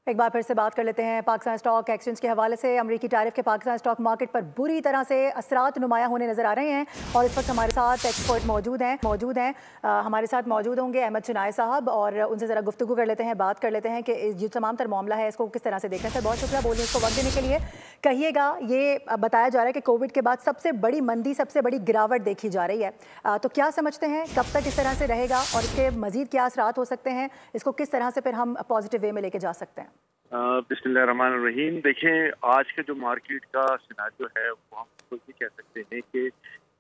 एक बार फिर से बात कर लेते हैं पाकिस्तान स्टॉक एक्सचेंज के हवाले से। अमरीकी टैरिफ के पाकिस्तान स्टॉक मार्केट पर बुरी तरह से असरात नुमाया होने नजर आ रहे हैं और इस वक्त हमारे साथ एक्सपर्ट मौजूद हैं हमारे साथ मौजूद होंगे अहमद चनाय साहब और उनसे ज़रा गुफ्तगू कर लेते हैं, बात कर लेते हैं कि जो तमाम तर मामला है इसको किस तरह से देखना है। सर बहुत शुक्रिया बोलिए इसको वक्त देने के लिए। कहिएगा, ये बताया जा रहा है कि कोविड के बाद सबसे बड़ी मंदी, सबसे बड़ी गिरावट देखी जा रही है, तो क्या समझते हैं कब तक इस तरह से रहेगा और इसके मजीद क्या असरात हो सकते हैं, इसको किस तरह से फिर हम पॉजिटिव वे में लेके जा सकते हैं? बिस्मिल्लाहिर्रहमानिर्रहीम। देखें, आज का जो मार्केट का सिनारियो है वो हम तो ये कह सकते हैं कि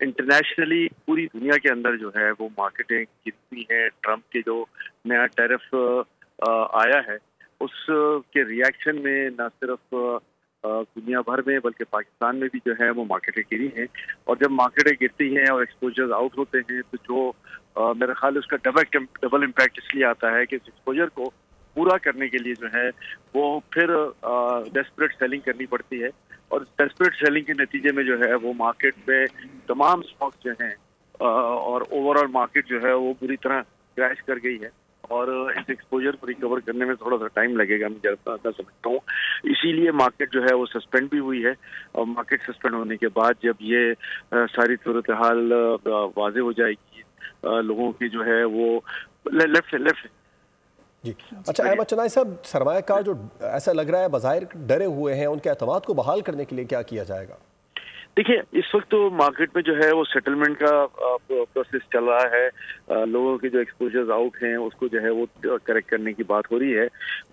इंटरनेशनली पूरी दुनिया के अंदर जो है वो मार्केटें गिरती हैं। ट्रम्प के जो नया टैरिफ आया है उसके रिएक्शन में न सिर्फ दुनिया भर में बल्कि पाकिस्तान में भी जो है वो मार्केटें गिरी हैं। और जब मार्केटें गिरती हैं और एक्सपोजर आउट होते हैं तो जो मेरे ख्याल उसका डबल इम्पैक्ट इसलिए आता है कि इस एक्सपोजर को पूरा करने के लिए जो है वो फिर डेस्परेट सेलिंग करनी पड़ती है और डेस्परेट सेलिंग के नतीजे में जो है वो मार्केट में तमाम स्टॉक्स जो हैं और ओवरऑल मार्केट जो है वो बुरी तरह क्रैश कर गई है और इस एक्सपोजर को रिकवर करने में थोड़ा सा टाइम लगेगा, मैं ज़्यादा समझता हूँ। इसीलिए मार्केट जो है वो सस्पेंड भी हुई है और मार्केट सस्पेंड होने के बाद जब ये सारी सूरत हाल वाज़े हो जाएगी, लोगों की जो है वो लेफ्ट जी। अच्छा अहमद चनाई साहब, सरमायाकार जो ऐसा लग रहा है बाज़ाहिर डरे हुए हैं, उनके एतमाद को बहाल करने के लिए क्या किया जाएगा? देखिए, इस वक्त तो मार्केट में जो है वो सेटलमेंट का प्रोसेस चल रहा है। लोगों के जो एक्सपोजर्स आउट हैं उसको जो है वो करेक्ट करने की बात हो रही है।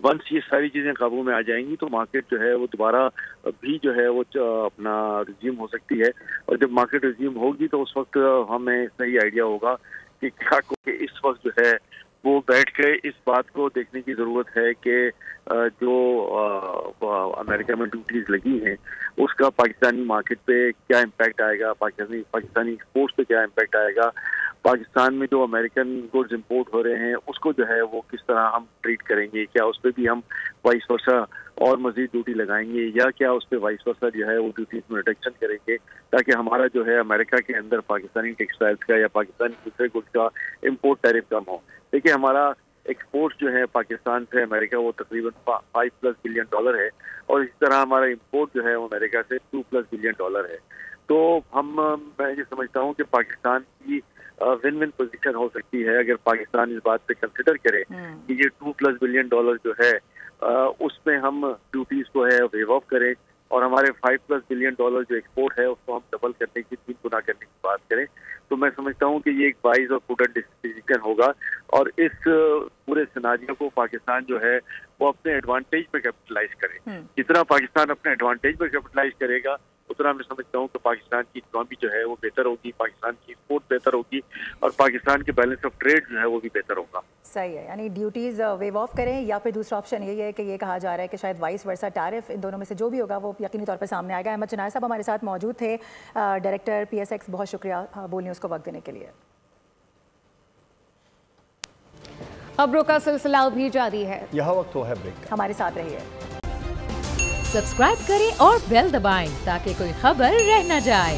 वंस ये सारी चीज़ें काबू में आ जाएंगी तो मार्केट जो है वो दोबारा भी जो है वो अपना रिज्यूम हो सकती है और जब मार्केट रिज्यूम होगी तो उस वक्त हमें सही आइडिया होगा कि क्या इस वक्त जो है वो बैठ के इस बात को देखने की ज़रूरत है कि जो अमेरिका में ड्यूटीज लगी हैं उसका पाकिस्तानी मार्केट पे क्या इम्पैक्ट आएगा, पाकिस्तानी एक्सपोर्ट्स पे क्या इम्पैक्ट आएगा, पाकिस्तान में जो अमेरिकन गुड्स इंपोर्ट हो रहे हैं उसको जो है वो किस तरह हम ट्रीट करेंगे, क्या उस पर भी हम वाइस वर्सा और मजीद ड्यूटी लगाएंगे या क्या उस पर वाइस वर्सा जो है वो ड्यूटीज में रिडक्शन करेंगे ताकि हमारा जो है अमेरिका के अंदर पाकिस्तानी टेक्सटाइल्स का या पाकिस्तानी दूसरे गुड्स का इम्पोर्ट टैरिफ कम हो। देखिए, हमारा एक्सपोर्ट जो है पाकिस्तान से अमेरिका वो तकरीबन $5+ बिलियन है और इसी तरह हमारा इंपोर्ट जो है वो अमेरिका से $2+ बिलियन है। तो मैं ये समझता हूँ कि पाकिस्तान की विन विन पोजीशन हो सकती है अगर पाकिस्तान इस बात पे कंसिडर करे कि ये $2+ बिलियन जो है उसमें हम ड्यूटीज को है वेव ऑफ करें और हमारे $5+ बिलियन जो एक्सपोर्ट है उसको हम डबल करने की, 3 गुना करने की बात करें तो मैं समझता हूँ कि ये एक वाइज और प्रूडेंट डिसीजन होगा और इस पूरे सिनारियो को पाकिस्तान जो है वो अपने एडवांटेज पे कैपिटलाइज करे। जितना पाकिस्तान अपने एडवांटेज पे कैपिटलाइज करेगा उतना मैं समझता हूँ कि पाकिस्तान की इकोनॉमी जो है वो बेहतर होगी, पाकिस्तान की एक्सपोर्ट बेहतर होगी और पाकिस्तान के बैलेंस ऑफ ट्रेड जो है वो भी बेहतर होगा। सही है, यानी ड्यूटीज वेव ऑफ करें या फिर दूसरा ऑप्शन यही है कि ये कहा जा रहा है कि शायद वाइस वर्सा टैरिफ, इन दोनों में से जो भी होगा वो यकीनी तौर पर सामने आएगा। अहमद चनाय साहब हमारे साथ मौजूद थे, डायरेक्टर PSX, बहुत शुक्रिया बोलिए उसको वक्त देने के लिए। खबरों का सिलसिला अभी जारी है, यह वक्त हो है ब्रेक का, हमारे साथ रहिए। सब्सक्राइब करें और बेल दबाएं ताकि कोई खबर रह न जाए।